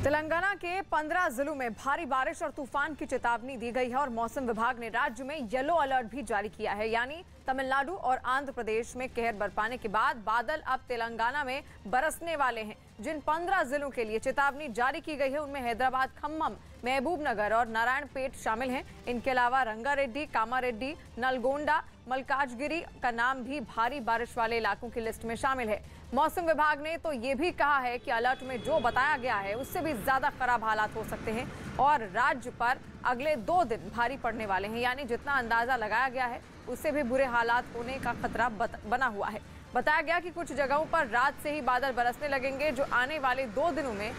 तेलंगाना के 15 जिलों में भारी बारिश और तूफान की चेतावनी दी गई है और मौसम विभाग ने राज्य में येलो अलर्ट भी जारी किया है। यानी तमिलनाडु और आंध्र प्रदेश में कहर बरपाने के बाद बादल अब तेलंगाना में बरसने वाले हैं। जिन 15 जिलों के लिए चेतावनी जारी की गई है उनमें हैदराबाद, खम्मम, महबूबनगर और नारायणपेट शामिल हैं। इनके अलावा रंगारेड्डी, कामारेड्डी, नलगोंडा, मलकाजगिरी का नाम भी भारी बारिश वाले इलाकों की लिस्ट में शामिल है। मौसम विभाग ने तो ये भी कहा है कि अलर्ट में जो बताया गया है उससे भी ज्यादा खराब हालात हो सकते हैं और राज्य पर अगले 2 दिन भारी पड़ने वाले हैं। यानी जितना अंदाजा लगाया गया है उससे भी बुरे हालात होने का खतरा बना हुआ है। बताया गया कि कुछ जगहों पर रात से ही बादल बरसने लगेंगे जो आने वाले 2 दिनों में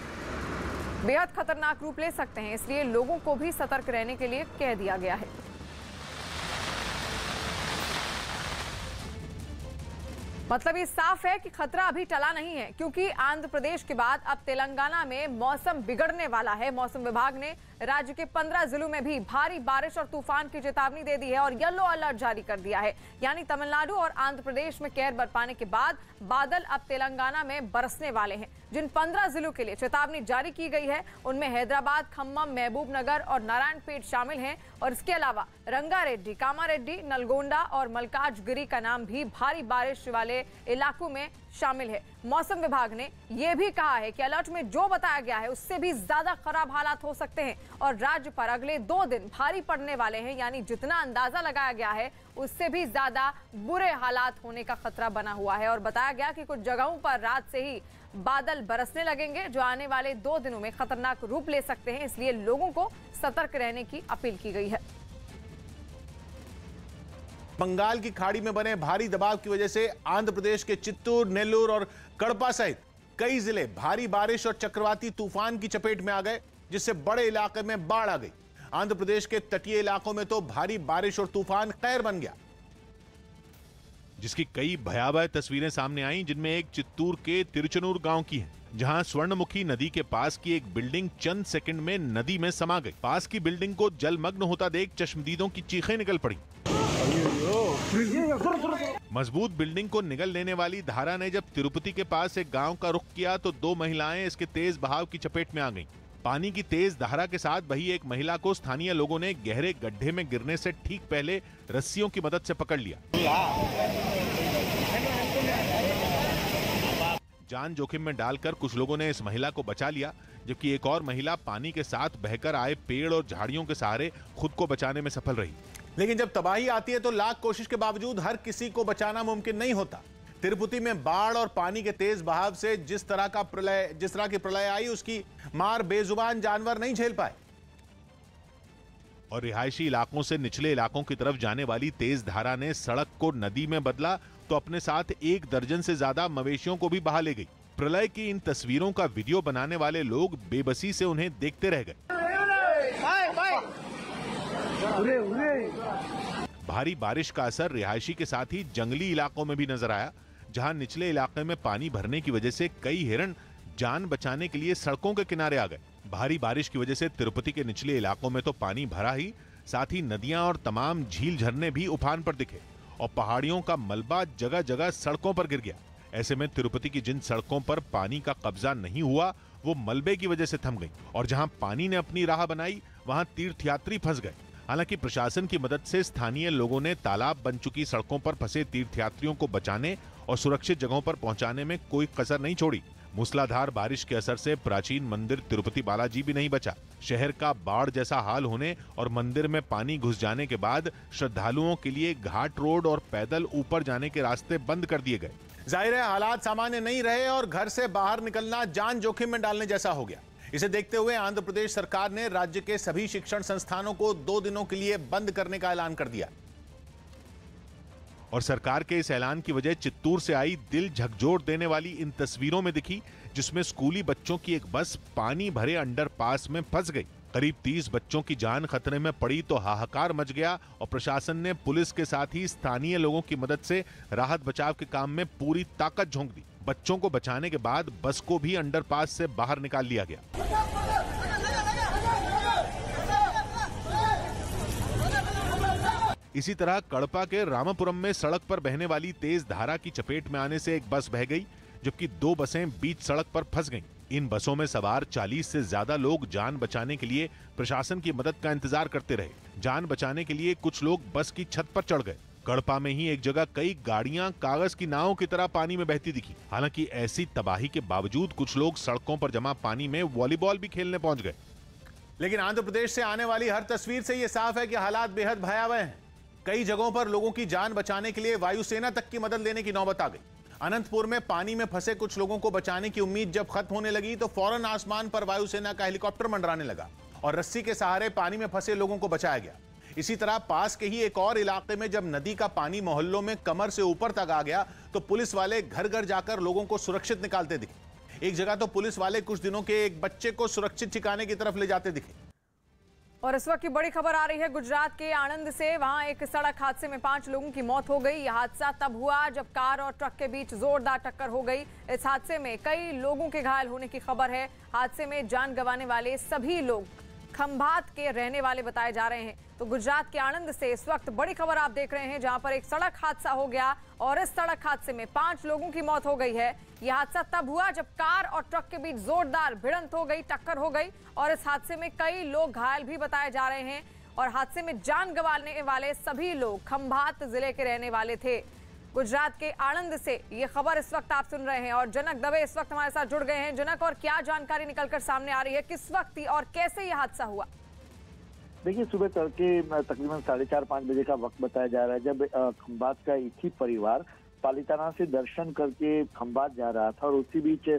बेहद खतरनाक रूप ले सकते हैं, इसलिए लोगों को भी सतर्क रहने के लिए कह दिया गया है। मतलब ये साफ है कि खतरा अभी टला नहीं है, क्योंकि आंध्र प्रदेश के बाद अब तेलंगाना में मौसम बिगड़ने वाला है। मौसम विभाग ने राज्य के 15 जिलों में भी भारी बारिश और तूफान की चेतावनी दे दी है और येलो अलर्ट जारी कर दिया है। यानी तमिलनाडु और आंध्र प्रदेश में कहर बरपाने के बाद बादल अब तेलंगाना में बरसने वाले हैं। जिन 15 जिलों के लिए चेतावनी जारी की गई है उनमें हैदराबाद, खम्मम, महबूबनगर और नारायणपेट शामिल हैं और इसके अलावा रंगारेड्डी, कामारेड्डी, नलगोंडा और मलकाजगिरी का नाम भी भारी बारिश वाले इलाकों में शामिल है। मौसम विभाग ने यह भी कहा है कि अलर्ट में जो बताया गया है उससे भी ज्यादा खराब हालात हो सकते हैं और राज्य पर अगले 2 दिन भारी पड़ने वाले हैं। यानी जितना अंदाजा लगाया गया है उससे भी ज्यादा बुरे हालात होने का खतरा बना हुआ है और बताया गया कि कुछ जगहों पर रात से ही बादल बरसने लगेंगे जो आने वाले 2 दिनों में खतरनाक रूप ले सकते हैं, इसलिए लोगों को सतर्क रहने की अपील की गई है। बंगाल की खाड़ी में बने भारी दबाव की वजह से आंध्र प्रदेश के चित्तूर, नेल्लोर और कड़पा सहित कई जिले भारी बारिश और चक्रवाती तूफान की चपेट में आ गए, जिससे बड़े इलाके में बाढ़ आ गई। आंध्र प्रदेश के तटीय इलाकों में तो भारी बारिश और तूफान कहर बन गया, जिसकी कई भयावह तस्वीरें सामने आईं, जिनमें एक चित्तूर के तिरुचनूर गांव की है, जहां स्वर्णमुखी नदी के पास की एक बिल्डिंग चंद सेकंड में नदी में समा गई। पास की बिल्डिंग को जलमग्न होता देख चश्मदीदों की चीखें निकल पड़ी। मजबूत बिल्डिंग को निगल लेने वाली धारा ने जब तिरुपति के पास एक गांव का रुख किया तो 2 महिलाएं इसके तेज बहाव की चपेट में आ गईं। पानी की तेज धारा के साथ बही एक महिला को स्थानीय लोगों ने गहरे गड्ढे में गिरने से ठीक पहले रस्सियों की मदद से पकड़ लिया। जान जोखिम में डालकर कुछ लोगों ने इस महिला को बचा लिया, जबकि एक और महिला पानी के साथ बहकर आए पेड़ और झाड़ियों के सहारे खुद को बचाने में सफल रही। लेकिन जब तबाही आती है तो लाख कोशिश के बावजूद हर किसी को बचाना मुमकिन नहीं होता। तिरुपति में बाढ़ और पानी के तेज बहाव से जिस तरह की प्रलय आई उसकी मार बेजुबान जानवर नहीं झेल पाए और रिहायशी इलाकों से निचले इलाकों की तरफ जाने वाली तेज धारा ने सड़क को नदी में बदला तो अपने साथ 1 दर्जन से ज्यादा मवेशियों को भी बहा ले गई। प्रलय की इन तस्वीरों का वीडियो बनाने वाले लोग बेबसी से उन्हें देखते रह गए। भारी बारिश का असर रिहायशी के साथ ही जंगली इलाकों में भी नजर आया, जहां निचले इलाके में पानी भरने की वजह से कई हिरण जान बचाने के लिए सड़कों के किनारे आ गए। भारी बारिश की वजह से तिरुपति के निचले इलाकों में तो पानी भरा ही, साथ ही नदियां और तमाम झील झरने भी उफान पर दिखे और पहाड़ियों का मलबा जगह जगह सड़कों पर गिर गया। ऐसे में तिरुपति की जिन सड़कों पर पानी का कब्जा नहीं हुआ वो मलबे की वजह से थम गई और जहां पानी ने अपनी राह बनाई वहां तीर्थयात्री फंस गए। हालांकि प्रशासन की मदद से स्थानीय लोगों ने तालाब बन चुकी सड़कों पर फंसे तीर्थयात्रियों को बचाने और सुरक्षित जगहों पर पहुंचाने में कोई कसर नहीं छोड़ी। मूसलाधार बारिश के असर से प्राचीन मंदिर तिरुपति बालाजी भी नहीं बचा। शहर का बाढ़ जैसा हाल होने और मंदिर में पानी घुस जाने के बाद श्रद्धालुओं के लिए घाट रोड और पैदल ऊपर जाने के रास्ते बंद कर दिए गए। जाहिर है हालात सामान्य नहीं रहे और घर से बाहर निकलना जान जोखिम में डालने जैसा हो गया। इसे देखते हुए आंध्र प्रदेश सरकार ने राज्य के सभी शिक्षण संस्थानों को 2 दिनों के लिए बंद करने का ऐलान कर दिया और सरकार के इस ऐलान की वजह चित्तूर से आई दिल झकझोर देने वाली इन तस्वीरों में दिखी, जिसमें स्कूली बच्चों की एक बस पानी भरे अंडरपास में फंस गई। करीब 30 बच्चों की जान खतरे में पड़ी तो हाहाकार मच गया और प्रशासन ने पुलिस के साथ ही स्थानीय लोगों की मदद से राहत बचाव के काम में पूरी ताकत झोंक दी। बच्चों को बचाने के बाद बस को भी अंडरपास से बाहर निकाल लिया गया। इसी तरह कड़पा के रामापुरम में सड़क पर बहने वाली तेज धारा की चपेट में आने से एक बस बह गई, जबकि 2 बसें बीच सड़क पर फंस गईं। इन बसों में सवार 40 से ज्यादा लोग जान बचाने के लिए प्रशासन की मदद का इंतजार करते रहे। जान बचाने के लिए कुछ लोग बस की छत पर चढ़ गए। कड़पा में ही एक जगह कई गाड़ियां कागज की नावों की तरह पानी में बहती दिखी। हालांकि ऐसी तबाही के बावजूद कुछ लोग सड़कों पर जमा पानी में वॉलीबॉल भी खेलने पहुंच गए। लेकिन आंध्र प्रदेश से आने वाली हर तस्वीर से यह साफ है कि हालात बेहद भयावह हैं। कई जगहों पर लोगों की जान बचाने के लिए वायुसेना तक की मदद लेने की नौबत आ गई। अनंतपुर में पानी में फंसे कुछ लोगों को बचाने की उम्मीद जब खत्म होने लगी तो फौरन आसमान पर वायुसेना का हेलीकॉप्टर मंडराने लगा और रस्सी के सहारे पानी में फंसे लोगों को बचाया गया। इसी तरह पास के ही एक और इलाके में जब नदी का पानी मोहल्लों में कमर से ऊपर तक आ गया तो पुलिस वाले घर घर जाकर लोगों को सुरक्षित निकालते दिखे। एक जगह तो पुलिस वाले कुछ दिनों के एक बच्चे को सुरक्षित ठिकाने की तरफ ले जाते दिखे। और इस वक्त की बड़ी खबर आ रही है गुजरात के आणंद से। वहां एक सड़क हादसे में 5 लोगों की मौत हो गई। यह हादसा तब हुआ जब कार और ट्रक के बीच जोरदार टक्कर हो गई। इस हादसे में कई लोगों के घायल होने की खबर है। हादसे में जान गंवाने वाले सभी लोग खंभात के रहने वाले बताए जा रहे हैं। तो गुजरात के आणंद से इस वक्त बड़ी खबर आप देख रहे हैं, जहां पर एक सड़क हादसा हो गया और इस सड़क हादसे में 5 लोगों की मौत हो गई है। यह हादसा तब हुआ जब कार और ट्रक के बीच जोरदार भिड़ंत हो गई, टक्कर हो गई और इस हादसे में कई लोग घायल भी बताए जा रहे हैं। और हादसे में जान गंवाने वाले सभी लोग खंभात जिले के रहने वाले थे। गुजरात के आणंद से ये खबर इस वक्त आप सुन रहे हैं और जनक दवे इस वक्त हमारे साथ जुड़ गए हैं। जनक, और क्या जानकारी निकलकर सामने आ रही है, किस वक्त और कैसे यह हादसा हुआ? देखिए, सुबह तड़के तकरीबन 4:30-5 बजे का वक्त बताया जा रहा है, जब खंभात का एक ही परिवार पालिताना से दर्शन करके खंभात जा रहा था और उसी बीच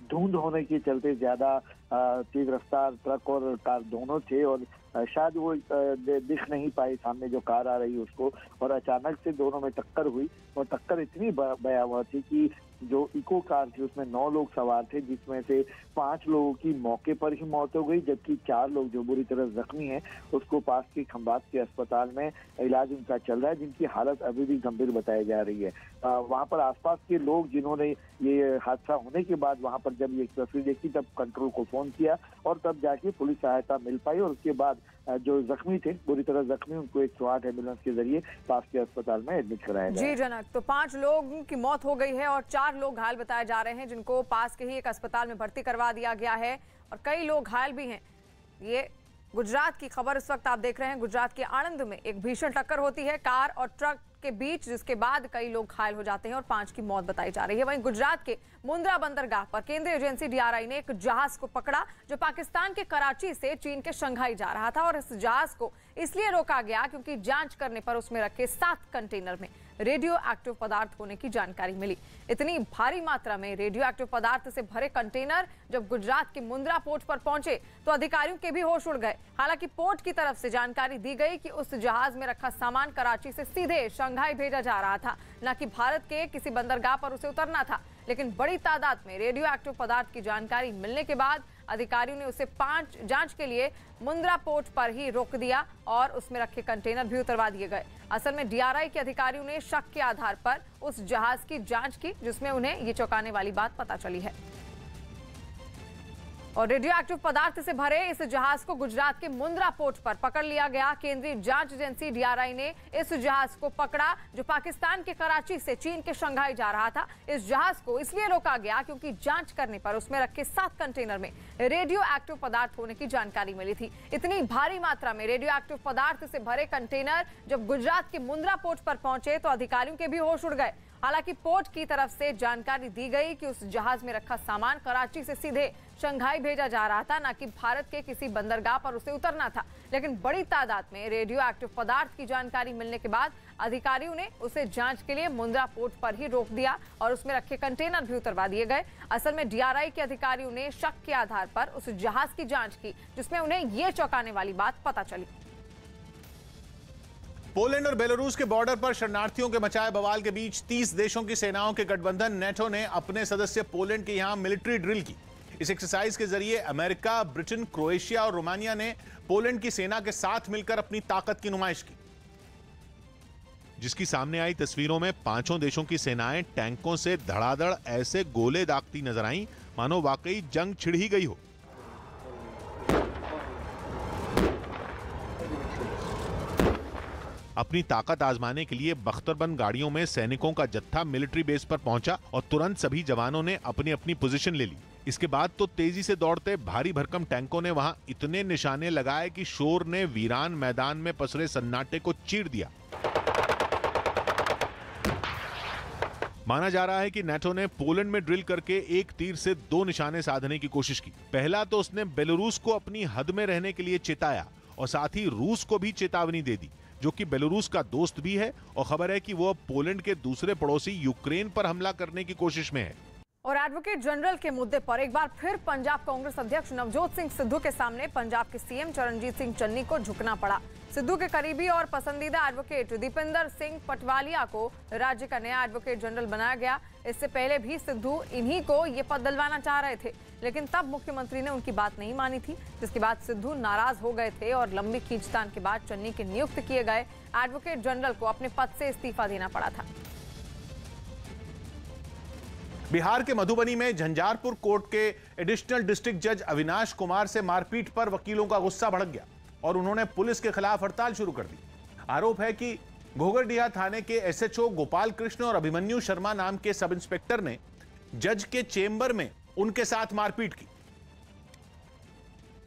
धुंध होने के चलते ज्यादा तेज रफ्तार ट्रक और कार दोनों थे और शायद वो दिख नहीं पाई सामने जो कार आ रही उसको, और अचानक से दोनों में टक्कर हुई और टक्कर इतनी भयावह थी कि जो इको कार थी उसमें 9 लोग सवार थे, जिसमें से 5 लोगों की मौके पर ही मौत हो गई, जबकि 4 लोग जो बुरी तरह जख्मी हैं उसको पास के खंभात के अस्पताल में इलाज उनका चल रहा है, जिनकी हालत अभी भी गंभीर बताई जा रही है। वहां पर आसपास के लोग जिन्होंने ये हादसा होने के बाद वहां पर जब ये तस्वीर देखी तब कंट्रोल को फोन किया और तब जाके पुलिस सहायता मिल पाई और उसके बाद जो जख्मी थे बुरी तरह जख्मी उनको 108 एम्बुलेंस के जरिए पास के अस्पताल में एडमिट कराया गया। जी जनक, तो 5 लोगों की मौत हो गई है और 4 लोग घायल बताए जा रहे हैं, जिनको पास के ही एक अस्पताल में भर्ती करवा दिया गया है और कई लोग घायल भी हैं। ये गुजरात की खबर इस वक्त आप देख रहे हैं। गुजरात के आणंद में एक भीषण टक्कर होती है कार और ट्रक के बीच, जिसके बाद कई लोग घायल हो जाते हैं और 5 की मौत बताई जा रही है। वहीं गुजरात के मुंद्रा बंदरगाह पर केंद्रीय एजेंसी DRI ने एक जहाज को पकड़ा जो पाकिस्तान के कराची से चीन के शंघाई जा रहा था और इस जहाज को इसलिए रोका गया क्योंकि जांच करने पर उसमें रखे 7 कंटेनर में रेडियो एक्टिव पदार्थ होने की जानकारी मिली। इतनी भारी मात्रा में रेडियो एक्टिव पदार्थ से भरे कंटेनर जब गुजरात के मुंद्रा पोर्ट पर पहुंचे तो अधिकारियों के भी होश उड़ गए। हालांकि पोर्ट की तरफ से जानकारी दी गई कि उस जहाज में रखा सामान कराची से सीधे शंघाई भेजा जा रहा था, न कि भारत के किसी बंदरगाह पर उसे उतरना था। लेकिन बड़ी तादाद में रेडियो एक्टिव पदार्थ की जानकारी मिलने के बाद अधिकारियों ने उसे जांच के लिए मुंद्रा पोर्ट पर ही रोक दिया और उसमें रखे कंटेनर भी उतरवा दिए गए। असल में DRI के अधिकारियों ने शक के आधार पर उस जहाज की जांच की, जिसमें उन्हें ये चौंकाने वाली बात पता चली है। और रेडियो एक्टिव पदार्थ से भरे इस जहाज को गुजरात के मुंद्रा पोर्ट पर पकड़ लिया गया। केंद्रीय जांच एजेंसी DRI ने इस जहाज को पकड़ा जो पाकिस्तान के कराची से चीन के शंघाई जा रहा था। इस जहाज को इसलिए रोका गया क्योंकि जांच करने पर उसमें रखे 7 कंटेनर में रेडियो एक्टिव पदार्थ होने की जानकारी मिली थी। इतनी भारी मात्रा में रेडियो एक्टिव पदार्थ से भरे कंटेनर जब गुजरात के मुंद्रा पोर्ट पर पहुंचे तो अधिकारियों के भी होश उड़ गए। हालांकि पोर्ट की तरफ से जानकारी दी गई कि उस जहाज में रखा सामान कराची से सीधे शंघाई भेजा जा रहा था, न कि भारत के किसी बंदरगाह पर उसे उतरना था। लेकिन बड़ी तादाद में रेडियो एक्टिव पदार्थ की जानकारी मिलने के बाद अधिकारियों ने उसे जांच के लिए मुंद्रा पोर्ट पर ही रोक दिया और उसमें रखे कंटेनर भी उतरवा दिए गए। असल में DRI के अधिकारियों ने शक के आधार पर उस जहाज की जांच की, जिसमें उन्हें ये चौंकाने वाली बात पता चली। पोलैंड और बेलारूस के बॉर्डर पर शरणार्थियों के मचाए बवाल के बीच 30 देशों की सेनाओं के गठबंधन नेटो ने अपने सदस्य पोलैंड के यहां मिलिट्री ड्रिल की। इस एक्सरसाइज के जरिए अमेरिका, ब्रिटेन, क्रोएशिया और रोमानिया ने पोलैंड की सेना के साथ मिलकर अपनी ताकत की नुमाइश की, जिसकी सामने आई तस्वीरों में 5 देशों की सेनाएं टैंकों से धड़ाधड़ ऐसे गोले दागती नजर आईं मानो वाकई जंग छिड़ ही गई हो। अपनी ताकत आजमाने के लिए बख्तरबंद गाड़ियों में सैनिकों का जत्था मिलिट्री बेस पर पहुंचा और तुरंत सभी जवानों ने अपनी अपनी पोजीशन ले ली। इसके बाद तो तेजी से दौड़ते भारी भरकम टैंकों ने वहां इतने निशाने लगाए कि शोर ने वीरान मैदान में पसरे सन्नाटे को चीर दिया। माना जा रहा है कि नाटो ने पोलैंड में ड्रिल करके एक तीर से 2 निशाने साधने की कोशिश की। पहला तो उसने बेलारूस को अपनी हद में रहने के लिए चेताया और साथ ही रूस को भी चेतावनी दे दी, जो कि बेलारूस का दोस्त भी है, और खबर है कि वो अब पोलैंड के दूसरे पड़ोसी यूक्रेन पर हमला करने की कोशिश में है। और एडवोकेट जनरल के मुद्दे पर एक बार फिर पंजाब कांग्रेस अध्यक्ष नवजोत सिंह सिद्धू के सामने पंजाब के सीएम चरणजीत सिंह चन्नी को झुकना पड़ा। सिद्धू के करीबी और पसंदीदा एडवोकेट दीपेंद्र सिंह पटवालिया को राज्य का नया एडवोकेट जनरल बनाया गया। इससे पहले भी सिद्धू इन्हीं को ये पद दिलवाना चाह रहे थे, लेकिन तब मुख्यमंत्री ने उनकी बात नहीं मानी थी, जिसके बाद सिद्धू नाराज हो गए थे और लंबी खींचतान के बाद चन्नी के नियुक्त किए गए एडवोकेट जनरल को अपने पद से इस्तीफा देना पड़ा था। बिहार के मधुबनी में झंझारपुर कोर्ट के एडिशनल डिस्ट्रिक्ट जज अविनाश कुमार से मारपीट पर वकीलों का गुस्सा भड़क गया और उन्होंने पुलिस के खिलाफ हड़ताल शुरू कर दी। आरोप है कि घोघरडीहा थाने के एसएचओ गोपाल कृष्ण और अभिमन्यु शर्मा नाम के सब इंस्पेक्टर ने जज के चेंबर में उनके साथ मारपीट की,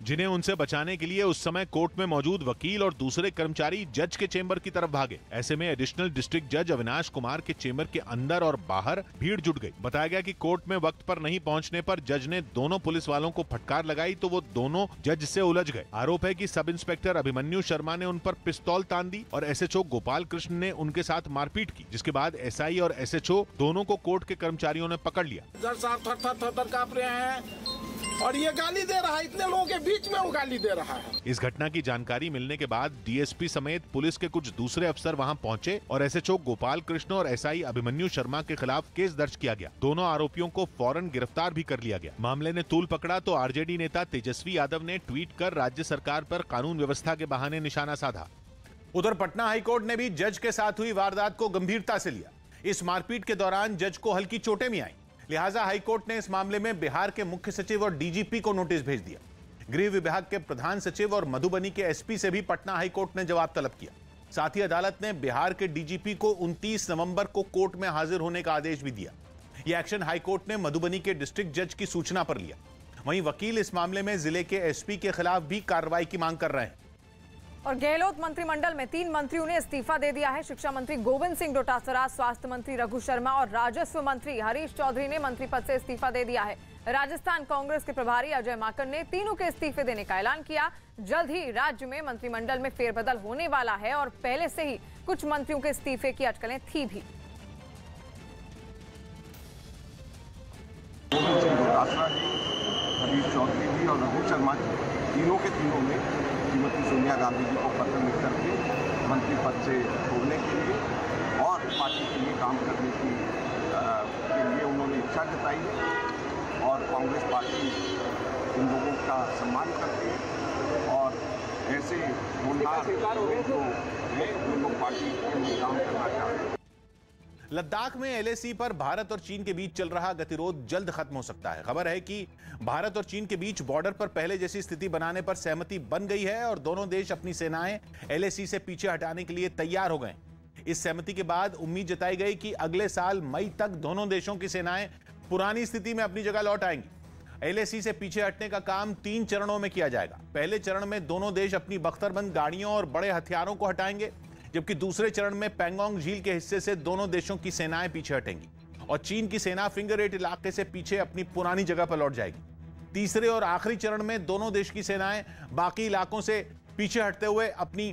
जिन्हें उनसे बचाने के लिए उस समय कोर्ट में मौजूद वकील और दूसरे कर्मचारी जज के चेंबर की तरफ भागे। ऐसे में एडिशनल डिस्ट्रिक्ट जज अविनाश कुमार के चेंबर के अंदर और बाहर भीड़ जुट गई। बताया गया कि कोर्ट में वक्त पर नहीं पहुंचने पर जज ने दोनों पुलिस वालों को फटकार लगाई तो वो दोनों जज से उलझ गए। आरोप है कि सब इंस्पेक्टर अभिमन्यु शर्मा ने उन पर पिस्तौल तान दी और एसएचओ गोपाल कृष्ण ने उनके साथ मारपीट की, जिसके बाद एसआई और एसएचओ दोनों को कोर्ट के कर्मचारियों ने पकड़ लिया। जज साहब थर-थर कांप रहे हैं और ये गाली दे रहा है, इतने लोगों के बीच में वो गाली दे रहा है। इस घटना की जानकारी मिलने के बाद डीएसपी समेत पुलिस के कुछ दूसरे अफसर वहां पहुंचे और एसएचओ गोपाल कृष्ण और एसआई अभिमन्यु शर्मा के खिलाफ केस दर्ज किया गया। दोनों आरोपियों को फौरन गिरफ्तार भी कर लिया गया। मामले ने तूल पकड़ा तो आरजेडी नेता तेजस्वी यादव ने ट्वीट कर राज्य सरकार पर कानून व्यवस्था के बहाने निशाना साधा। उधर पटना हाईकोर्ट ने भी जज के साथ हुई वारदात को गंभीरता से लिया। इस मारपीट के दौरान जज को हल्की चोटें भी आईं, लिहाजा हाईकोर्ट ने इस मामले में बिहार के मुख्य सचिव और डीजीपी को नोटिस भेज दिया। गृह विभाग के प्रधान सचिव और मधुबनी के एसपी से भी पटना हाईकोर्ट ने जवाब तलब किया। साथ ही अदालत ने बिहार के डीजीपी को 29 नवंबर को कोर्ट में हाजिर होने का आदेश भी दिया। यह एक्शन हाईकोर्ट ने मधुबनी के डिस्ट्रिक्ट जज की सूचना पर लिया। वहीं वकील इस मामले में जिले के एसपी के खिलाफ भी कार्रवाई की मांग कर रहे हैं। और गहलोत मंत्रिमंडल में 3 मंत्रियों ने इस्तीफा दे दिया है। शिक्षा मंत्री गोविंद सिंह डोटासरा, स्वास्थ्य मंत्री रघु शर्मा और राजस्व मंत्री हरीश चौधरी ने मंत्री पद से इस्तीफा दे दिया है। राजस्थान कांग्रेस के प्रभारी अजय माकन ने तीनों के इस्तीफे देने का ऐलान किया। जल्द ही राज्य में मंत्रिमंडल में फेरबदल होने वाला है और पहले से ही कुछ मंत्रियों के इस्तीफे की अटकलें थी भी। गोविंद सिंह डोटासरा जी, हरीश चौधरी जी और रघु शर्मा जी, तीनों के तीनों ने श्रीमती सोनिया गांधी जी को पत्र लिख करके मंत्री पद से छोड़ने के लिए और पार्टी के लिए काम करने के लिए उन्होंने इच्छा जताई है और कांग्रेस पार्टी इन लोगों का सम्मान करती है और ऐसे होनहार लोग पार्टी के लिए काम करना चाहते हैं। लद्दाख में एलएसी पर भारत और चीन के बीच चल रहा गतिरोध जल्द खत्म हो सकता है। खबर है कि भारत और चीन के बीच बॉर्डर पर पहले जैसी स्थिति बनाने पर सहमति बन गई है और दोनों देश अपनी सेनाएं एलएसी से पीछे हटाने के लिए तैयार हो गए। इस सहमति के बाद उम्मीद जताई गई कि अगले साल मई तक दोनों देशों की सेनाएं पुरानी स्थिति में अपनी जगह लौट आएंगी। एलएसी से पीछे हटने का काम 3 चरणों में किया जाएगा। पहले चरण में दोनों देश अपनी बख्तरबंद गाड़ियों और बड़े हथियारों को हटाएंगे, जबकि दूसरे चरण में पैंगोंग झील के हिस्से से दोनों देशों की सेनाएं पीछे हटेंगी और चीन की सेना फिंगर 8 इलाके से पीछे अपनी पुरानी जगह पर लौट जाएगी। तीसरे और आखिरी चरण में दोनों देश की सेनाएं बाकी इलाकों से पीछे हटते हुए अपनी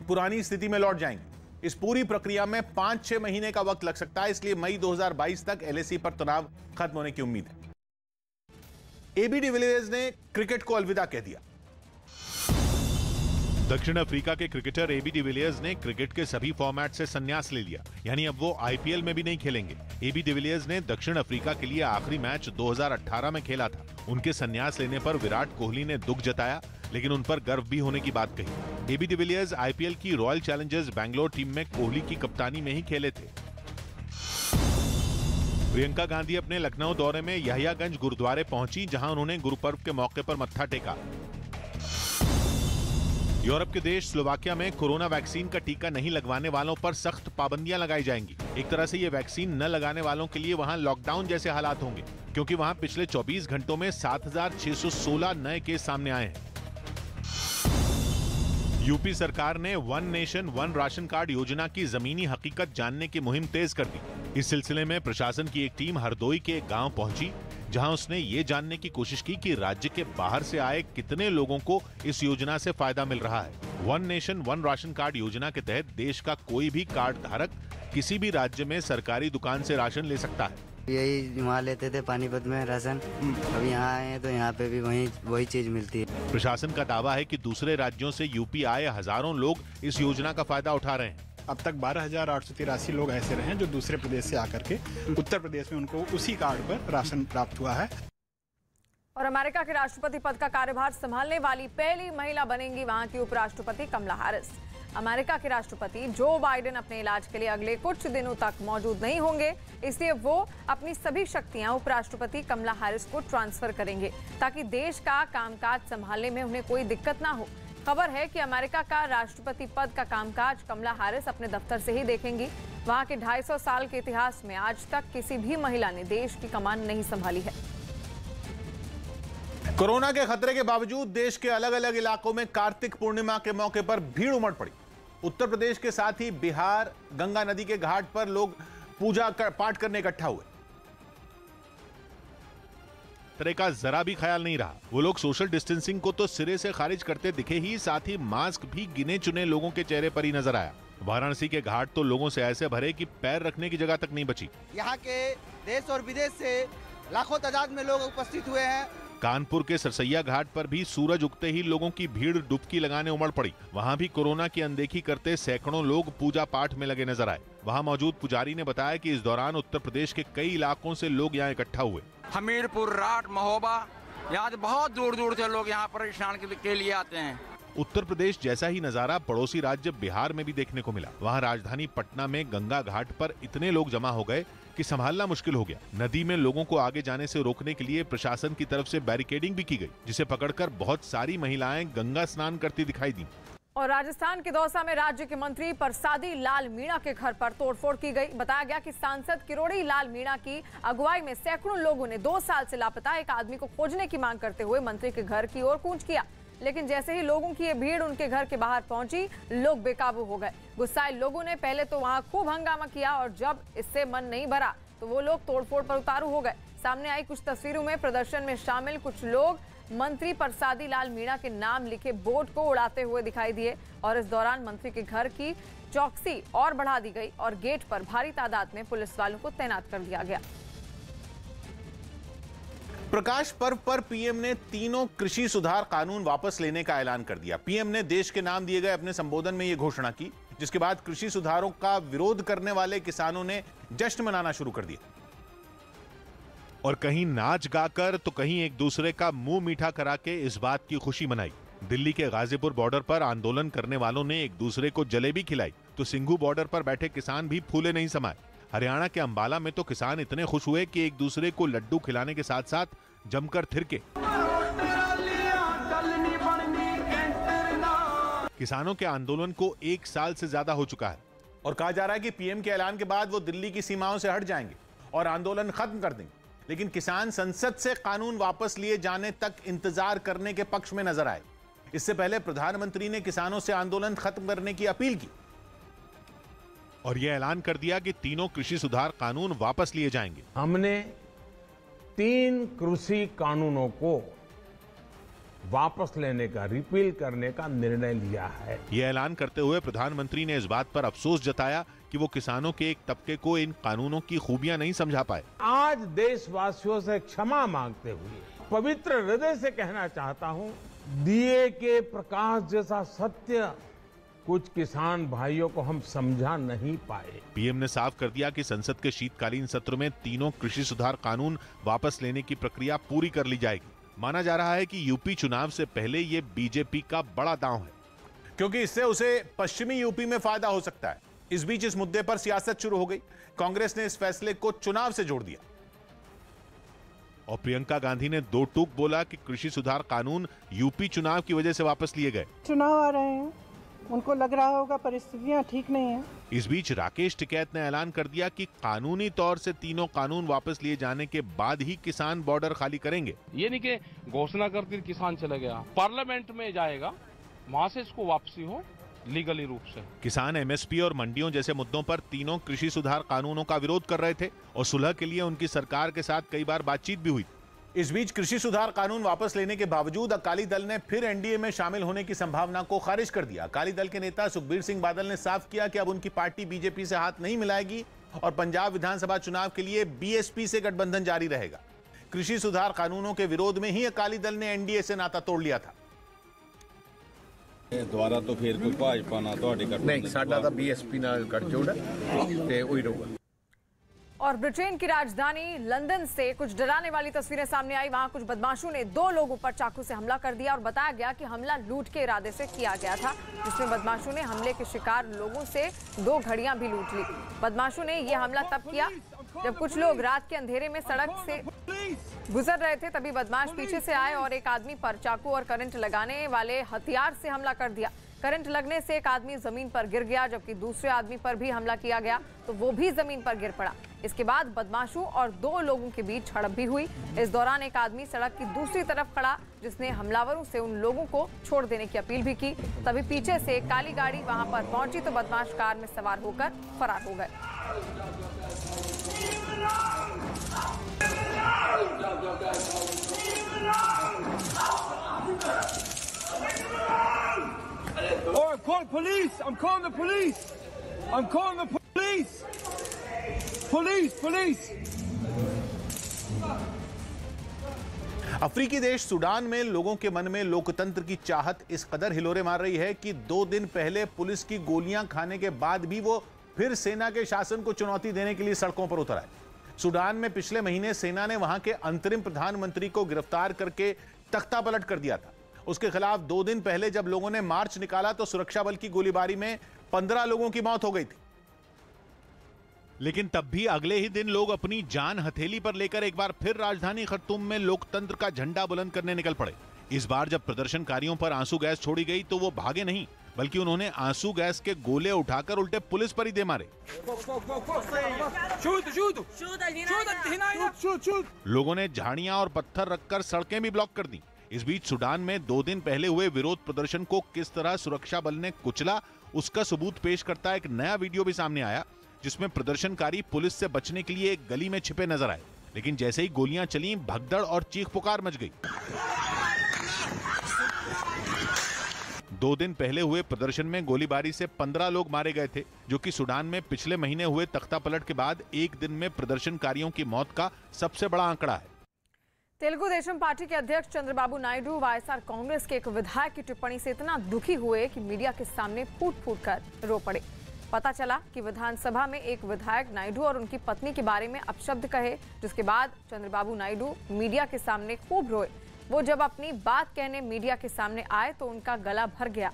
पुरानी स्थिति में लौट जाएंगी। इस पूरी प्रक्रिया में 5-6 महीने का वक्त लग सकता है, इसलिए मई 2022 तक एलएसी पर तनाव खत्म होने की उम्मीद है। एबी डिविलियर्स ने क्रिकेट को अलविदा कह दिया। दक्षिण अफ्रीका के क्रिकेटर एबी डिविलियर्स ने क्रिकेट के सभी फॉर्मेट से संन्यास ले लिया, यानी अब वो आईपीएल में भी नहीं खेलेंगे। एबी डिविलियर्स ने दक्षिण अफ्रीका के लिए आखिरी मैच 2018 में खेला था। उनके संन्यास लेने पर विराट कोहली ने दुख जताया, लेकिन उन पर गर्व भी होने की बात कही। एबी डिविलियर्स आईपीएल की रॉयल चैलेंजर्स बैंगलोर टीम में कोहली की कप्तानी में ही खेले थे। प्रियंका गांधी अपने लखनऊ दौरे में यहियागंज गुरुद्वारे पहुंची, जहां उन्होंने गुरुपर्व के मौके पर मत्था टेका। यूरोप के देश स्लोवाकिया में कोरोना वैक्सीन का टीका नहीं लगवाने वालों पर सख्त पाबंदियां लगाई जाएंगी। एक तरह से ये वैक्सीन न लगाने वालों के लिए वहां लॉकडाउन जैसे हालात होंगे। क्योंकि वहां पिछले 24 घंटों में 7,616 नए केस सामने आए हैं। यूपी सरकार ने one nation one ration card योजना की जमीनी हकीकत जानने की मुहिम तेज कर दी। इस सिलसिले में प्रशासन की एक टीम हरदोई के एक गांव पहुंची, जहां उसने ये जानने की कोशिश की कि राज्य के बाहर से आए कितने लोगों को इस योजना से फायदा मिल रहा है। One nation one ration card योजना के तहत देश का कोई भी कार्ड धारक किसी भी राज्य में सरकारी दुकान से राशन ले सकता है। यही वहाँ लेते थे पानीपत में राशन, अब यहाँ आए हैं तो यहाँ पे भी वही चीज मिलती है। प्रशासन का दावा है कि दूसरे राज्यों से यूपी आए हजारों लोग इस योजना का फायदा उठा रहे हैं। अब तक 12,883 लोग ऐसे रहे हैं जो दूसरे प्रदेश से आकर के उत्तर प्रदेश में उनको उसी कार्ड पर राशन प्राप्त हुआ है। और अमेरिका के राष्ट्रपति पद का कार्यभार संभालने वाली पहली महिला बनेंगी वहां की उपराष्ट्रपति कमला हैरिस। अमेरिका के राष्ट्रपति जो बाइडेन अपने इलाज के लिए अगले कुछ दिनों तक मौजूद नहीं होंगे, इसलिए वो अपनी सभी शक्तियां उपराष्ट्रपति कमला हैरिस को ट्रांसफर करेंगे ताकि देश का कामकाज संभालने में उन्हें कोई दिक्कत ना हो। खबर है कि अमेरिका का राष्ट्रपति पद का कामकाज कमला हैरिस अपने दफ्तर से ही देखेंगी। वहां के 250 साल के इतिहास में आज तक किसी भी महिला ने देश की कमान नहीं संभाली है। कोरोना के खतरे के बावजूद देश के अलग अलग इलाकों में कार्तिक पूर्णिमा के मौके पर भीड़ उमड़ पड़ी। उत्तर प्रदेश के साथ ही बिहार गंगा नदी के घाट पर लोग पूजा पाठ करने इकट्ठा हुए। तरह का जरा भी ख्याल नहीं रहा। वो लोग सोशल डिस्टेंसिंग को तो सिरे से खारिज करते दिखे ही, साथ ही मास्क भी गिने चुने लोगों के चेहरे पर ही नजर आया। वाराणसी के घाट तो लोगों से ऐसे भरे कि पैर रखने की जगह तक नहीं बची। यहाँ के देश और विदेश से लाखों तादाद में लोग उपस्थित हुए हैं। कानपुर के सरसैया घाट पर भी सूरज उगते ही लोगों की भीड़ डुबकी लगाने उमड़ पड़ी। वहां भी कोरोना की अनदेखी करते सैकड़ों लोग पूजा पाठ में लगे नजर आए। वहां मौजूद पुजारी ने बताया कि इस दौरान उत्तर प्रदेश के कई इलाकों से लोग यहाँ इकट्ठा हुए। हमीरपुर, राट, महोबा, यहाँ से बहुत दूर दूर से लोग यहाँ पर स्नान के लिए आते हैं। उत्तर प्रदेश जैसा ही नजारा पड़ोसी राज्य बिहार में भी देखने को मिला। वहां राजधानी पटना में गंगा घाट पर इतने लोग जमा हो गए कि संभालना मुश्किल हो गया। नदी में लोगों को आगे जाने से रोकने के लिए प्रशासन की तरफ से बैरिकेडिंग भी की गई, जिसे पकड़कर बहुत सारी महिलाएं गंगा स्नान करती दिखाई दी। और राजस्थान के दौसा में राज्य के मंत्री परसादी लाल मीणा के घर पर तोड़फोड़ की गई। बताया गया कि सांसद किरोड़ी लाल मीणा की अगुवाई में सैकड़ों लोगों ने 2 साल से लापता एक आदमी को खोजने की मांग करते हुए मंत्री के घर की ओर कूच किया। लेकिन जैसे ही लोगों की ये भीड़ उनके घर के बाहर पहुंची, लोग बेकाबू हो गए। गुस्साए लोगों ने पहले तो वहां खूब हंगामा किया और जब इससे मन नहीं भरा तो वो लोग तोड़फोड़ पर उतारू हो गए। सामने आई कुछ तस्वीरों में प्रदर्शन में शामिल कुछ लोग मंत्री परसादी लाल मीणा के नाम लिखे बोर्ड को उड़ाते हुए दिखाई दिए और इस दौरान मंत्री के घर की चौकसी और बढ़ा दी गई और गेट पर भारी तादाद में पुलिस वालों को तैनात कर दिया गया। प्रकाश पर्व पर पीएम ने तीनों कृषि सुधार कानून वापस लेने का ऐलान कर दिया। पीएम ने देश के नाम दिए गए अपने संबोधन में यह घोषणा की, जिसके बाद कृषि सुधारों का विरोध करने वाले किसानों ने जश्न मनाना शुरू कर दिया और कहीं नाच गाकर तो कहीं एक दूसरे का मुंह मीठा करा के इस बात की खुशी मनाई। दिल्ली के गाजीपुर बॉर्डर पर आंदोलन करने वालों ने एक दूसरे को जलेबी खिलाई तो सिंघू बॉर्डर पर बैठे किसान भी फूले नहीं समाये। हरियाणा के अंबाला में तो किसान इतने खुश हुए कि एक दूसरे को लड्डू खिलाने के साथ साथ जमकर थिरके। किसानों के आंदोलन को 1 साल से ज्यादा हो चुका है और कहा जा रहा है कि पीएम के ऐलान के बाद वो दिल्ली की सीमाओं से हट जाएंगे और आंदोलन खत्म कर देंगे। लेकिन किसान संसद से कानून वापस लिए जाने तक इंतजार करने के पक्ष में नजर आए। इससे पहले प्रधानमंत्री ने किसानों से आंदोलन खत्म करने की अपील की और यह ऐलान कर दिया कि तीनों कृषि सुधार कानून वापस लिए जाएंगे। हमने 3 कृषि कानूनों को वापस लेने का, रिपील करने का निर्णय लिया है। यह ऐलान करते हुए प्रधानमंत्री ने इस बात पर अफसोस जताया कि वो किसानों के एक तबके को इन कानूनों की खूबियां नहीं समझा पाए। आज देशवासियों से क्षमा मांगते हुए पवित्र हृदय से कहना चाहता हूं, दिए के प्रकाश जैसा सत्य कुछ किसान भाइयों को हम समझा नहीं पाए। पीएम ने साफ कर दिया कि संसद के शीतकालीन सत्र में तीनों कृषि सुधार कानून वापस लेने की प्रक्रिया पूरी कर ली जाएगी। माना जा रहा है कि यूपी चुनाव से पहले ये बीजेपी का बड़ा दांव है, क्योंकि इससे उसे पश्चिमी यूपी में फायदा हो सकता है। इस बीच इस मुद्दे पर सियासत शुरू हो गई। कांग्रेस ने इस फैसले को चुनाव से जोड़ दिया और प्रियंका गांधी ने 2 टूक बोला कि कृषि सुधार कानून यूपी चुनाव की वजह से वापस लिए गए। चुनाव आ रहे हैं, उनको लग रहा होगा परिस्थितियां ठीक नहीं है। इस बीच राकेश टिकैत ने ऐलान कर दिया कि कानूनी तौर से तीनों कानून वापस लिए जाने के बाद ही किसान बॉर्डर खाली करेंगे। ये नहीं कि घोषणा करती किसान चले गया, पार्लियामेंट में जाएगा, वहां से इसको वापसी हो लीगली रूप से। किसान एमएसपी और मंडियों जैसे मुद्दों पर तीनों कृषि सुधार कानूनों का विरोध कर रहे थे और सुलह के लिए उनकी सरकार के साथ कई बार बातचीत भी हुई। इस बीच कृषि सुधार कानून वापस लेने के बावजूद अकाली दल ने फिर एनडीए में शामिल होने की संभावना को खारिज कर दिया। अकाली दल के नेता सुखबीर सिंह बादल ने साफ किया कि अब उनकी पार्टी बीजेपी से हाथ नहीं मिलाएगी और पंजाब विधानसभा चुनाव के लिए बीएसपी से गठबंधन जारी रहेगा। कृषि सुधार कानूनों के विरोध में ही अकाली दल ने एनडीए से नाता तोड़ लिया था। दोबारा तो फिर कोई भाजपा ना तो नहीं, साडा तो बीएसपी नाल गठजोड़ ते ओही रहूगा। और ब्रिटेन की राजधानी लंदन से कुछ डराने वाली तस्वीरें सामने आई। वहां कुछ बदमाशों ने 2 लोगों पर चाकू से हमला कर दिया और बताया गया कि हमला लूट के इरादे से किया गया था, जिसमें बदमाशों ने हमले के शिकार लोगों से 2 घड़ियां भी लूट ली। बदमाशों ने यह हमला तब किया जब कुछ लोग रात के अंधेरे में सड़क से गुजर रहे थे। तभी बदमाश पीछे से आए और एक आदमी पर चाकू और करंट लगाने वाले हथियार से हमला कर दिया। करंट लगने से एक आदमी जमीन पर गिर गया, जबकि दूसरे आदमी पर भी हमला किया गया तो वो भी जमीन पर गिर पड़ा। इसके बाद बदमाशों और 2 लोगों के बीच झड़प भी हुई। इस दौरान एक आदमी सड़क की दूसरी तरफ खड़ा, जिसने हमलावरों से उन लोगों को छोड़ देने की अपील भी की। तभी पीछे से एक काली गाड़ी वहां पर पहुंची तो बदमाश कार में सवार होकर फरार हो गए। Oh, I'm calling police! I'm calling the police! I'm calling the police! Police! Police! अफ्रीकी देश सूडान में लोगों के मन में लोकतंत्र की चाहत इस कदर हिलोरे मार रही है कि 2 दिन पहले पुलिस की गोलियां खाने के बाद भी वो फिर सेना के शासन को चुनौती देने के लिए सड़कों पर उतर आए। सूडान में पिछले महीने सेना ने वहां के अंतरिम प्रधानमंत्री को गिरफ्तार करके तख्ता पलट कर दिया था। उसके खिलाफ 2 दिन पहले जब लोगों ने मार्च निकाला तो सुरक्षा बल की गोलीबारी में 15 लोगों की मौत हो गई थी। लेकिन तब भी अगले ही दिन लोग अपनी जान हथेली पर लेकर एक बार फिर राजधानी खर्तूम में लोकतंत्र का झंडा बुलंद करने निकल पड़े। इस बार जब प्रदर्शनकारियों पर आंसू गैस छोड़ी गई तो वो भागे नहीं, बल्कि उन्होंने आंसू गैस के गोले उठाकर उल्टे पुलिस पर ही दे मारे। लोगों ने झाड़ियां और पत्थर रखकर सड़कें भी ब्लॉक कर दी। इस बीच सूडान में 2 दिन पहले हुए विरोध प्रदर्शन को किस तरह सुरक्षा बल ने कुचला, उसका सबूत पेश करता एक नया वीडियो भी सामने आया, जिसमें प्रदर्शनकारी पुलिस से बचने के लिए एक गली में छिपे नजर आए। लेकिन जैसे ही गोलियां चली, भगदड़ और चीख पुकार मच गई। 2 दिन पहले हुए प्रदर्शन में गोलीबारी से 15 लोग मारे गए थे, जो कि सूडान में पिछले महीने हुए तख्ता पलट के बाद एक दिन में प्रदर्शनकारियों की मौत का सबसे बड़ा आंकड़ा है। तेलुगु देशम पार्टी के अध्यक्ष चंद्रबाबू नायडू वाईएसआर कांग्रेस के एक विधायक की टिप्पणी से इतना दुखी हुए कि मीडिया के सामने फूट-फूट कर रो पड़े। पता चला कि विधानसभा में एक विधायक नायडू और उनकी पत्नी के बारे में अपशब्द कहे, जिसके बाद चंद्रबाबू नायडू मीडिया के सामने खूब रोए। वो जब अपनी बात कहने मीडिया के सामने आए तो उनका गला भर गया।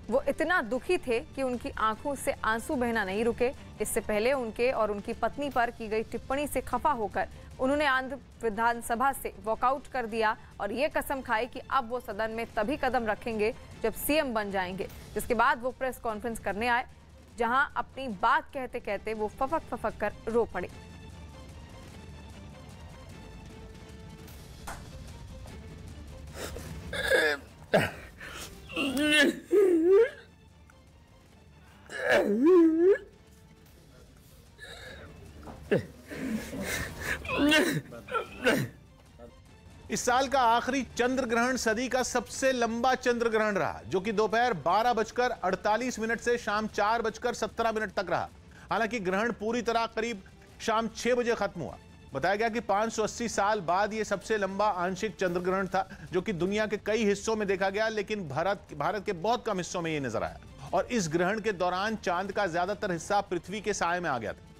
वो इतना दुखी थे कि उनकी आंखों से आंसू बहना नहीं रुके। इससे पहले उनके और उनकी पत्नी पर की गई टिप्पणी से खफा होकर उन्होंने आंध्र विधानसभा से वॉकआउट कर दिया और ये कसम खाई कि अब वो सदन में तभी कदम रखेंगे जब सीएम बन जाएंगे। जिसके बाद वो प्रेस कॉन्फ्रेंस करने आए, जहां अपनी बात कहते कहते वो फफक कर रो पड़े। इस साल का आखिरी चंद्र ग्रहण सदी का सबसे लंबा चंद्र ग्रहण रहा, जो कि दोपहर 12:48 से शाम 4:17 तक रहा। हालांकि ग्रहण पूरी तरह करीब शाम 6 बजे खत्म हुआ। बताया गया कि 580 साल बाद यह सबसे लंबा आंशिक चंद्र ग्रहण था, जो कि दुनिया के कई हिस्सों में देखा गया, लेकिन भारत के बहुत कम हिस्सों में यह नजर आया। और इस ग्रहण के दौरान चांद का ज्यादातर हिस्सा पृथ्वी के साए में आ गया था।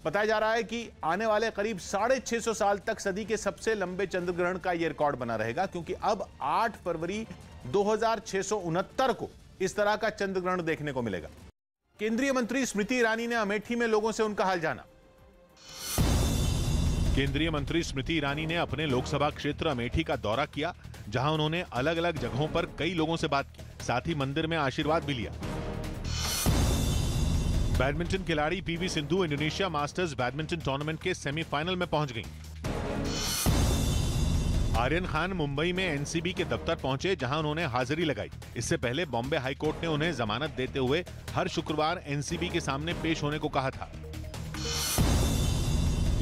बताया जा रहा है कि आने वाले करीब 650 साल तक सदी के सबसे लंबे चंद्र ग्रहण का यह रिकॉर्ड बना रहेगा, क्योंकि अब 8 फरवरी 2669 को इस तरह का चंद्र ग्रहण देखने को मिलेगा। केंद्रीय मंत्री स्मृति ईरानी ने अमेठी में लोगों से उनका हाल जाना। केंद्रीय मंत्री स्मृति ईरानी ने अपने लोकसभा क्षेत्र अमेठी का दौरा किया, जहां उन्होंने अलग अलग जगहों पर कई लोगों से बात की, साथ ही मंदिर में आशीर्वाद भी लिया। बैडमिंटन खिलाड़ी PV Sindhu Indonesia masters badminton tournament के सेमीफाइनल में पहुंच गईं। आर्यन खान मुंबई में एनसीबी के दफ्तर पहुंचे, जहां उन्होंने हाजिरी लगाई। इससे पहले बॉम्बे हाईकोर्ट ने उन्हें जमानत देते हुए हर शुक्रवार एनसीबी के सामने पेश होने को कहा था।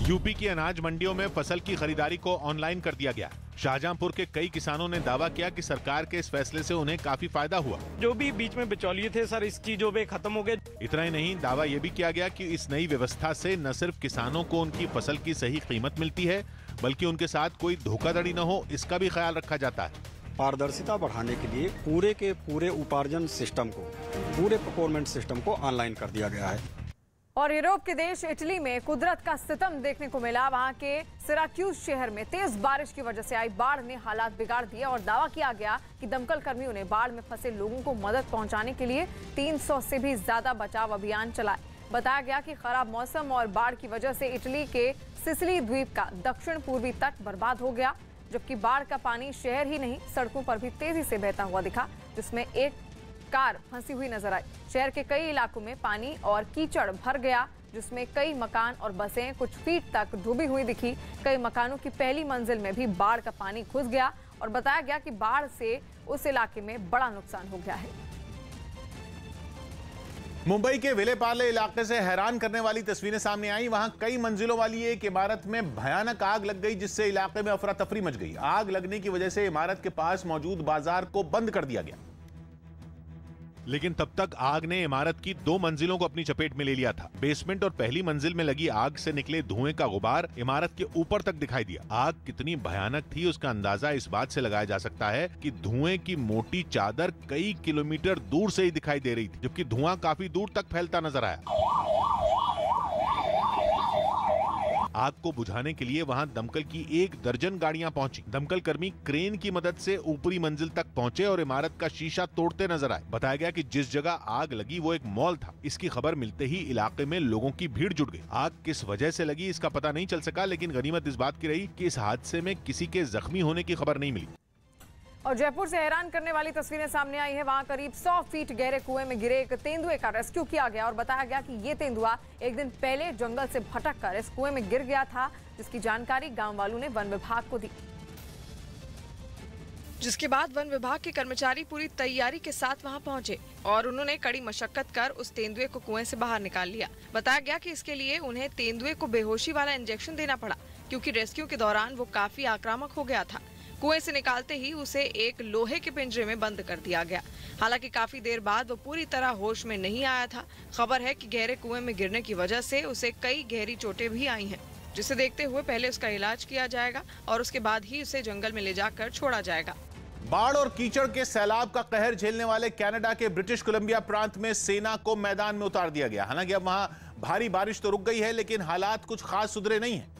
यूपी की अनाज मंडियों में फसल की खरीदारी को ऑनलाइन कर दिया गया। शाहजहांपुर के कई किसानों ने दावा किया कि सरकार के इस फैसले से उन्हें काफी फायदा हुआ। जो भी बीच में बिचौलिए थे सर, इस चीजों पे खत्म हो गए। इतना ही नहीं, दावा यह भी किया गया कि इस नई व्यवस्था से न सिर्फ किसानों को उनकी फसल की सही कीमत मिलती है, बल्कि उनके साथ कोई धोखाधड़ी न हो, इसका भी ख्याल रखा जाता है। पारदर्शिता बढ़ाने के लिए पूरे के पूरे उपार्जन सिस्टम को, पूरे प्रोक्योरमेंट सिस्टम को ऑनलाइन कर दिया गया है। और यूरोप के देश इटली में कुदरत का सितम देखने को मिला। वहां के सिराक्यूज शहर में तेज बारिश की वजह से आई बाढ़ ने हालात बिगाड़ दिए और दावा किया गया कि दमकल कर्मियों ने बाढ़ में फंसे लोगों को मदद पहुंचाने के लिए 300 से भी ज्यादा बचाव अभियान चलाए। बताया गया कि खराब मौसम और बाढ़ की वजह से इटली के सिसिली द्वीप का दक्षिण पूर्वी तट बर्बाद हो गया, जबकि बाढ़ का पानी शहर ही नहीं सड़कों पर भी तेजी से बहता हुआ दिखा, जिसमें एक कार फंसी हुई नजर आई। शहर के कई इलाकों में पानी और कीचड़ भर गया, जिसमें कई मकान और बसें कुछ फीट तक डूबी हुई दिखी। कई मकानों की पहली मंजिल में भी बाढ़ का पानी घुस गया और बताया गया कि बाढ़ से उस इलाके में बड़ा नुकसान हो गया है। मुंबई के विलेपार्ले इलाके से हैरान करने वाली तस्वीरें सामने आई। वहां कई मंजिलों वाली एक इमारत में भयानक आग लग गई, जिससे इलाके में अफरा तफरी मच गई। आग लगने की वजह से इमारत के पास मौजूद बाजार को बंद कर दिया गया, लेकिन तब तक आग ने इमारत की 2 मंजिलों को अपनी चपेट में ले लिया था। बेसमेंट और पहली मंजिल में लगी आग से निकले धुएं का गुबार इमारत के ऊपर तक दिखाई दिया। आग कितनी भयानक थी उसका अंदाजा इस बात से लगाया जा सकता है कि धुएं की मोटी चादर कई किलोमीटर दूर से ही दिखाई दे रही थी, जबकि धुआं काफी दूर तक फैलता नजर आया। आग को बुझाने के लिए वहां दमकल की 1 दर्जन गाड़ियां पहुंची। दमकल कर्मी क्रेन की मदद से ऊपरी मंजिल तक पहुंचे और इमारत का शीशा तोड़ते नजर आए। बताया गया कि जिस जगह आग लगी वो एक मॉल था। इसकी खबर मिलते ही इलाके में लोगों की भीड़ जुट गई। आग किस वजह से लगी इसका पता नहीं चल सका, लेकिन गनीमत इस बात की रही कि इस हादसे में किसी के जख्मी होने की खबर नहीं मिली। और जयपुर से हैरान करने वाली तस्वीरें सामने आई है। वहां करीब 100 फीट गहरे कुएं में गिरे एक तेंदुए का रेस्क्यू किया गया और बताया गया कि ये तेंदुआ एक दिन पहले जंगल से भटक कर इस कुएं में गिर गया था, जिसकी जानकारी गांव वालों ने वन विभाग को दी, जिसके बाद वन विभाग के कर्मचारी पूरी तैयारी के साथ वहां पहुंचे और उन्होंने कड़ी मशक्कत कर उस तेंदुए को कुएं से बाहर निकाल लिया। बताया गया कि इसके लिए उन्हें तेंदुए को बेहोशी वाला इंजेक्शन देना पड़ा, क्योंकि रेस्क्यू के दौरान वो काफी आक्रामक हो गया था। कुएं से निकालते ही उसे एक लोहे के पिंजरे में बंद कर दिया गया। हालांकि काफी देर बाद वो पूरी तरह होश में नहीं आया था। खबर है कि गहरे कुएं में गिरने की वजह से उसे कई गहरी चोटें भी आई हैं, जिसे देखते हुए पहले उसका इलाज किया जाएगा और उसके बाद ही उसे जंगल में ले जाकर छोड़ा जाएगा। बाढ़ और कीचड़ के सैलाब का कहर झेलने वाले कनाडा के ब्रिटिश कोलंबिया प्रांत में सेना को मैदान में उतार दिया गया। हालांकि अब वहां भारी बारिश तो रुक गई है, लेकिन हालात कुछ खास सुधरे नहीं है।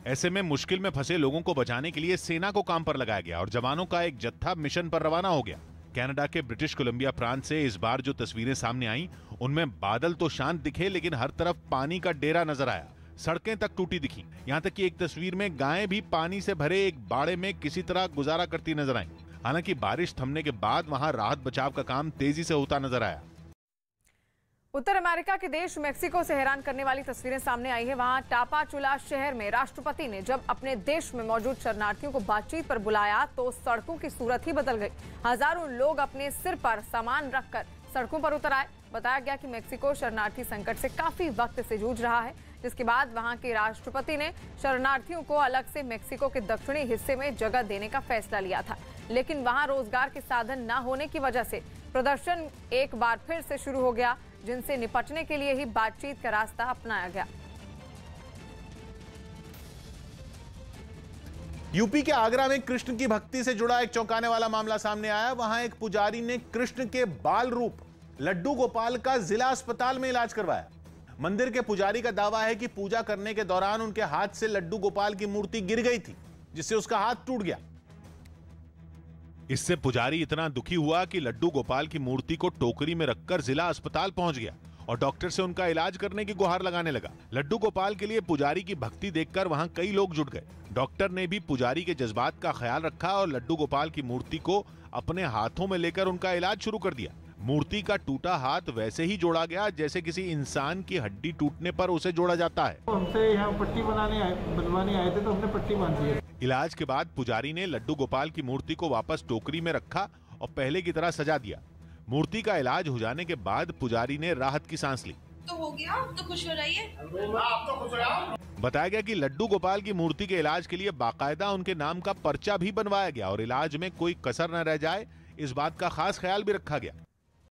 ऐसे में मुश्किल में फंसे लोगों को बचाने के लिए सेना को काम पर लगाया गया और जवानों का एक जत्था मिशन पर रवाना हो गया। कनाडा के ब्रिटिश कोलंबिया प्रांत से इस बार जो तस्वीरें सामने आईं, उनमें बादल तो शांत दिखे, लेकिन हर तरफ पानी का डेरा नजर आया। सड़कें तक टूटी दिखी। यहां तक कि एक तस्वीर में गायें भी पानी से भरे एक बाड़े में किसी तरह गुजारा करती नजर आईं। हालांकि बारिश थमने के बाद वहां राहत बचाव का काम तेजी से होता नजर आया। उत्तर अमेरिका के देश मेक्सिको से हैरान करने वाली तस्वीरें सामने आई है। वहां टापाचुला शहर में राष्ट्रपति ने जब अपने देश में मौजूद शरणार्थियों को बातचीत पर बुलाया तो सड़कों की सूरत ही बदल गई। हजारों लोग अपने सिर पर सामान रखकर सड़कों पर उतर आए। बताया गया कि मेक्सिको शरणार्थी संकट से काफी वक्त से जूझ रहा है, जिसके बाद वहां के राष्ट्रपति ने शरणार्थियों को अलग से मेक्सिको के दक्षिणी हिस्से में जगह देने का फैसला लिया था। लेकिन वहां रोजगार के साधन न होने की वजह से प्रदर्शन एक बार फिर से शुरू हो गया, जिनसे निपटने के लिए ही बातचीत का रास्ता अपनाया गया। यूपी के आगरा में कृष्ण की भक्ति से जुड़ा एक चौंकाने वाला मामला सामने आया। वहां एक पुजारी ने कृष्ण के बाल रूप लड्डू गोपाल का जिला अस्पताल में इलाज करवाया। मंदिर के पुजारी का दावा है कि पूजा करने के दौरान उनके हाथ से लड्डू गोपाल की मूर्ति गिर गई थी, जिससे उसका हाथ टूट गया। इससे पुजारी इतना दुखी हुआ कि लड्डू गोपाल की मूर्ति को टोकरी में रखकर जिला अस्पताल पहुंच गया और डॉक्टर से उनका इलाज करने की गुहार लगाने लगा। लड्डू गोपाल के लिए पुजारी की भक्ति देखकर वहां कई लोग जुट गए। डॉक्टर ने भी पुजारी के जज्बात का ख्याल रखा और लड्डू गोपाल की मूर्ति को अपने हाथों में लेकर उनका इलाज शुरू कर दिया। मूर्ति का टूटा हाथ वैसे ही जोड़ा गया जैसे किसी इंसान की हड्डी टूटने पर उसे जोड़ा जाता है। हमसे यहाँ पट्टी बनवाने आए थे तो हमने पट्टी बांध दी है। इलाज के बाद पुजारी ने लड्डू गोपाल की मूर्ति को वापस टोकरी में रखा और पहले की तरह सजा दिया। मूर्ति का इलाज हो जाने के बाद पुजारी ने राहत की सांस ली। तो हो गया, अब तो खुश हो जाइए। बताया गया कि लड्डू गोपाल की मूर्ति के इलाज के लिए बाकायदा उनके नाम का पर्चा भी बनवाया गया और इलाज में कोई कसर न रह जाए इस बात का खास ख्याल भी रखा गया।